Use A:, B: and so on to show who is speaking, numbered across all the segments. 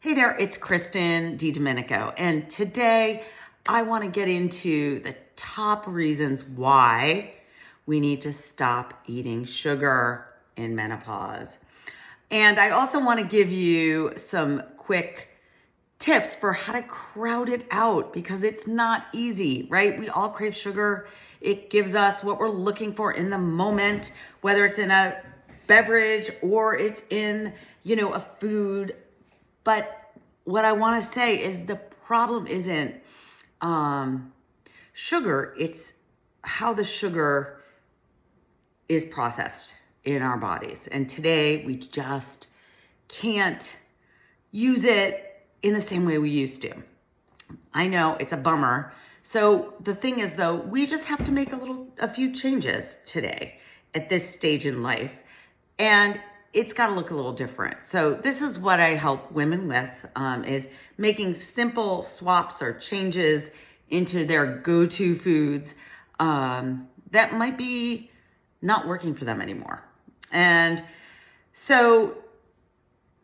A: Hey there, it's Kristen DiDomenico, and today I want to get into the top reasons why we need to stop eating sugar in menopause. And I also want to give you some quick tips for how to crowd it out because it's not easy, right? We all crave sugar. It gives us what we're looking for in the moment, whether it's in a beverage or it's in, a food. But what I want to say is the problem isn't sugar, it's how the sugar is processed in our bodies. And today we just can't use it in the same way we used to. I know it's a bummer. So the thing is though, we just have to make a few changes today at this stage in life. And it's got to look a little different. So this is what I help women with, is making simple swaps or changes into their go-to foods that might be not working for them anymore. And so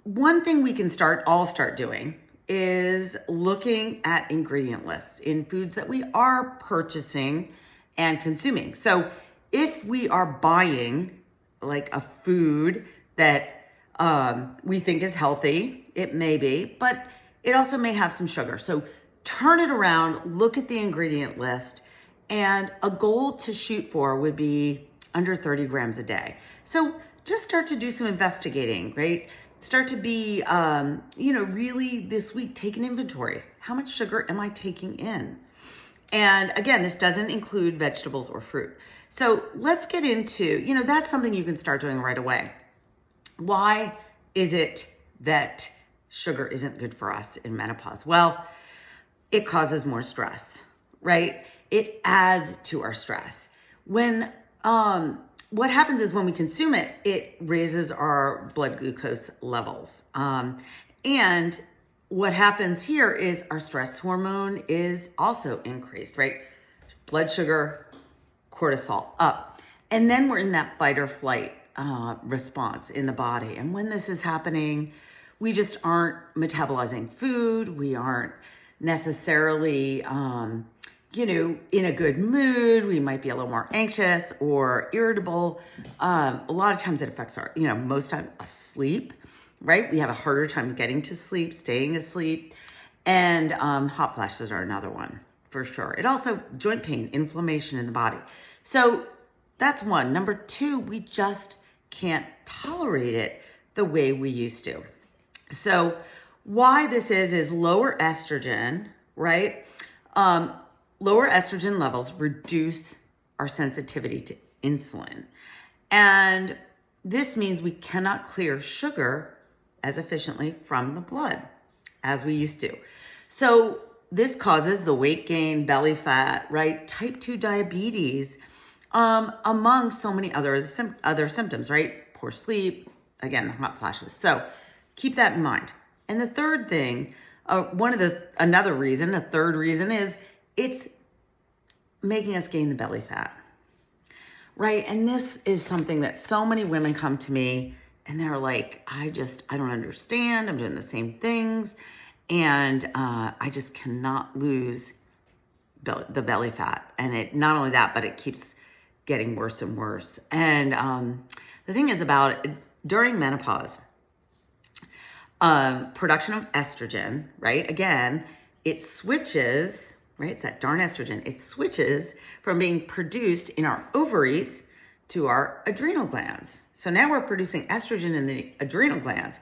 A: one thing we can all start doing is looking at ingredient lists in foods that we are purchasing and consuming. So if we are buying like a food that we think is healthy, it may be, but it also may have some sugar. So turn it around, look at the ingredient list, and a goal to shoot for would be under 30 grams a day. So just start to do some investigating, right? Start to be, really this week, take an inventory. How much sugar am I taking in? And again, this doesn't include vegetables or fruit. So let's get into, that's something you can start doing right away. Why is it that sugar isn't good for us in menopause? Well, it causes more stress, right? It adds to our stress. When what happens is when we consume it, it raises our blood glucose levels. And what happens here is our stress hormone is also increased, right? Blood sugar, cortisol up. And then we're in that fight or flight response in the body. And when this is happening, we just aren't metabolizing food. We aren't necessarily, in a good mood. We might be a little more anxious or irritable. A lot of times it affects our, most time sleep, right? We have a harder time getting to sleep, staying asleep. And hot flashes are another one for sure. It also, joint pain, inflammation in the body. So that's one. Number two, we just can't tolerate it the way we used to. So why this is lower estrogen, right? Lower estrogen levels reduce our sensitivity to insulin. And this means we cannot clear sugar as efficiently from the blood as we used to. So this causes the weight gain, belly fat, right? Type 2 diabetes, among so many other symptoms, right? Poor sleep, again, the hot flashes. So keep that in mind. And the third thing, a third reason is it's making us gain the belly fat, right? And this is something that so many women come to me and they're like, I don't understand. I'm doing the same things. And I just cannot lose the belly fat. And it, not only that, but it keeps getting worse and worse. And the thing is about during menopause, production of estrogen, right? Again, it switches, right? It's that darn estrogen. It switches from being produced in our ovaries to our adrenal glands. So now we're producing estrogen in the adrenal glands.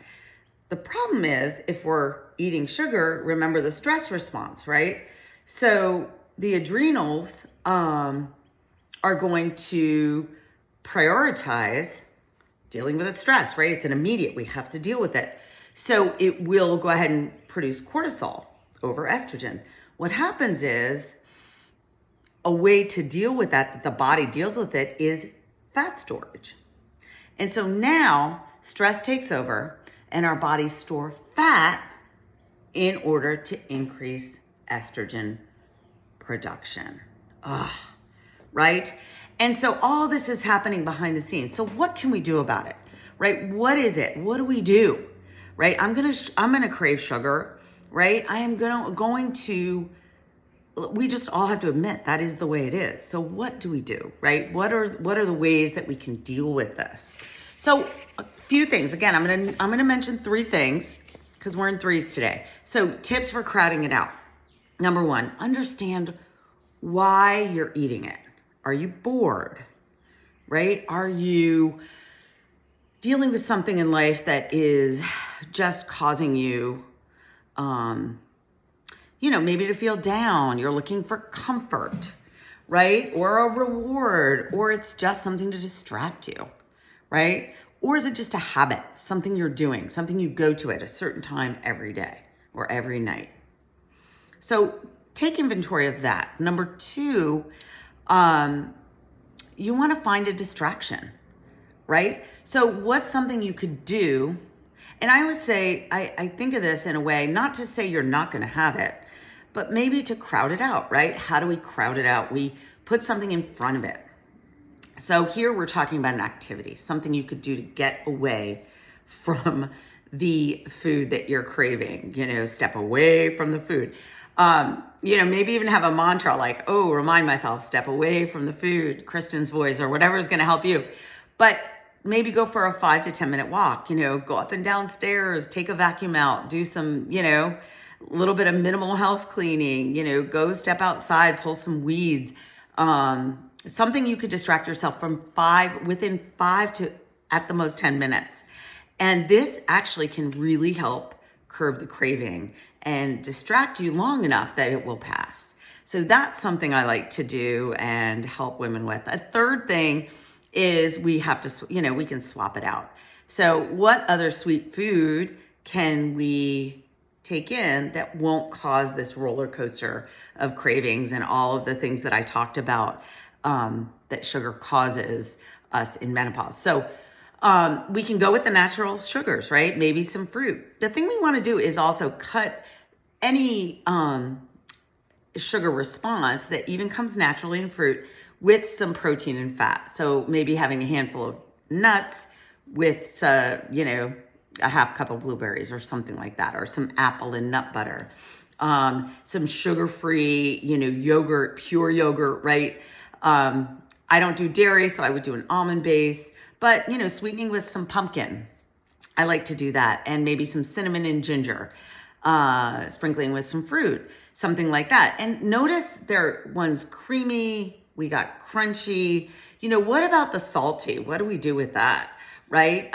A: The problem is if we're eating sugar, remember the stress response, right? So the adrenals are going to prioritize dealing with the stress, right? It's an immediate, we have to deal with it. So it will go ahead and produce cortisol over estrogen. What happens is a way to deal with that the body deals with it is fat storage. And so now stress takes over and our bodies store fat in order to increase estrogen production. Right? And so all this is happening behind the scenes. So what can we do about it? Right? What is it? What do we do? right? I'm gonna crave sugar, right? I am going to, we just all have to admit that is the way it is. So what do we do, right? What are the ways that we can deal with this? So a few things. Again, I'm gonna mention 3 things because we're in threes today. So tips for crowding it out. Number 1, understand why you're eating it. Are you bored, right? Are you dealing with something in life that is just causing you, maybe to feel down? You're looking for comfort, right? Or a reward, or it's just something to distract you, right? Or is it just a habit, something you're doing, something you go to at a certain time every day or every night? So take inventory of that. Number 2, you want to find a distraction, right? So what's something you could do? And I always say, I think of this in a way, not to say you're not going to have it, but maybe to crowd it out, right? How do we crowd it out? We put something in front of it. So here we're talking about an activity, something you could do to get away from the food that you're craving, step away from the food. Maybe even have a mantra like, oh, remind myself, step away from the food, Kristen's voice, or whatever is going to help you. But maybe go for a 5 to 10 minute walk, go up and down stairs, take a vacuum out, do some, little bit of minimal house cleaning, go step outside, pull some weeds. Something you could distract yourself from within 5 to at the most 10 minutes. And this actually can really help curb the craving and distract you long enough that it will pass. So that's something I like to do and help women with. A third thing is we have to, we can swap it out. So what other sweet food can we take in that won't cause this roller coaster of cravings and all of the things that I talked about that sugar causes us in menopause? So we can go with the natural sugars, right? Maybe some fruit. The thing we want to do is also cut any sugar response that even comes naturally in fruit with some protein and fat. So maybe having a handful of nuts with, a half cup of blueberries or something like that, or some apple and nut butter, some sugar-free, yogurt, pure yogurt, right? I don't do dairy, so I would do an almond base, but, sweetening with some pumpkin. I like to do that. And maybe some cinnamon and ginger, sprinkling with some fruit, something like that. And notice one's creamy, we got crunchy. What about the salty? What do we do with that, right?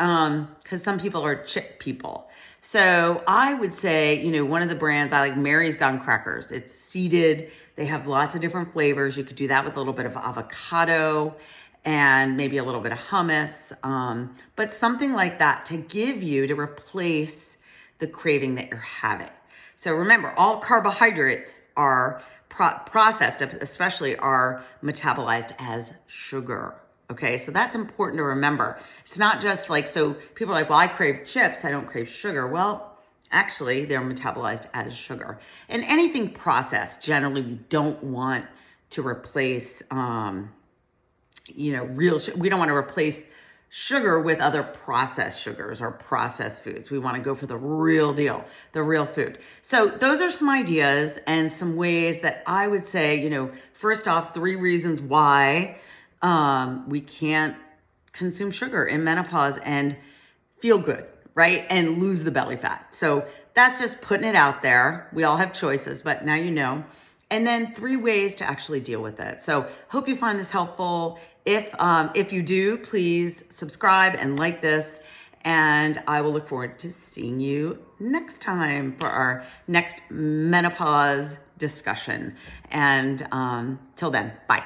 A: Because some people are chip people. So I would say, one of the brands I like, Mary's Gone Crackers. It's seeded. They have lots of different flavors. You could do that with a little bit of avocado and maybe a little bit of hummus, but something like that to replace the craving that you're having. So remember, all carbohydrates are processed, especially are metabolized as sugar. Okay, so that's important to remember. It's not just like, so people are like, well, I crave chips, I don't crave sugar. Well, actually, they're metabolized as sugar. And anything processed, generally, we don't want to replace, real sugar. We don't want to replace sugar with other processed sugars or processed foods. We want to go for the real deal, the real food. So those are some ideas and some ways that I would say, first off, 3 reasons why we can't consume sugar in menopause and feel good, right? And lose the belly fat. So that's just putting it out there. We all have choices, but now you know. And then 3 ways to actually deal with it. So hope you find this helpful. If you do, please subscribe and like this. And I will look forward to seeing you next time for our next menopause discussion. And till then, bye.